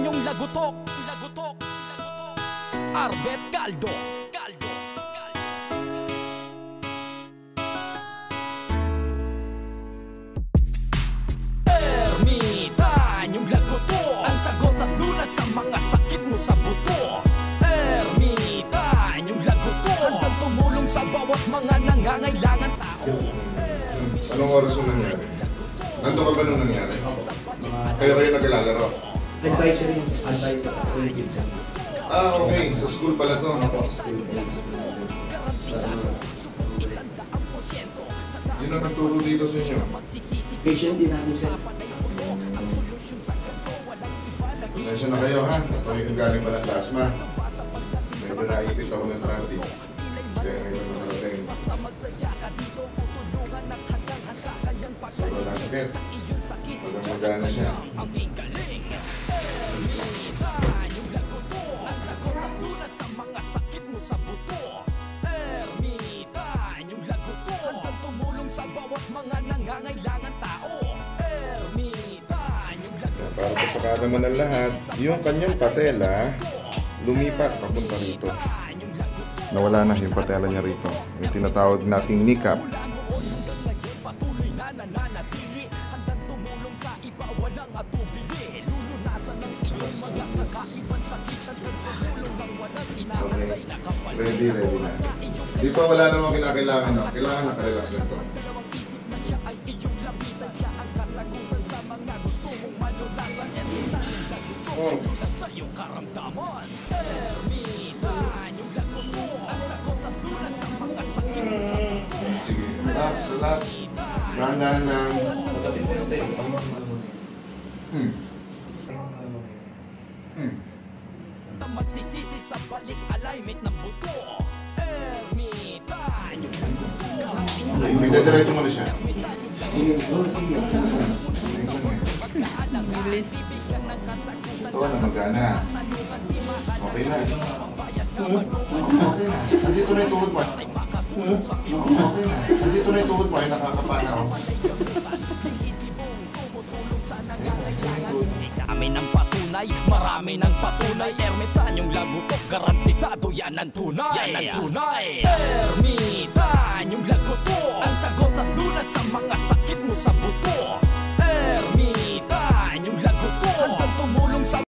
Ermitanyong lagutok. Arbet Caldo. Ermitanyong lagutok, ang sagot at lunas sa mga sakit mo sa buto. Ermitanyong lagutok, handang tumulong sa bawat mga nangangailangan tao. Anong oras mo nangyari? Nandun ka ba nung nangyari? Kayo naglalaro? Advisory. Okay. Sa school pala to. Sino nagturo dito sa inyo? Patient din natin sir. Pasensya na kayo ha. Ito yung galing pa ng plasma. Medyo naipit ako ng traffic. Kaya ngayon nakarating. Sobrang nasakit. Sobrang magana siya. Para po sa kaalaman ng lahat, yung kanyang patela lumipat papunta rito. Nawala na yung patela niya rito. Yung tinatawag nating kneecap. Okay. Ready na. Dito wala namang kinakailangan na. Kailangan nakarelax lang ito. Oh. Sige, relax. Dahan-dahan lang. Magsisisi sa balik alignment ng buto. Ermitanyong lagutok. Magdadiretso mo na siya. Bilis. Ito na magana. Okay na. Okay na. Nandito na yung tuhod mo. Okay na. Nandito na yung tuhod mo. Ay nakakapanaw. Dami ng patunay, marami ng patunay. Ermitanyong lagutok, garantisado yan ang tunay. Ermitanyong lagutok, ang sagot at lunas sa mga sakit mo sa buto. Ermitanyong lagutok, handang tumulong sa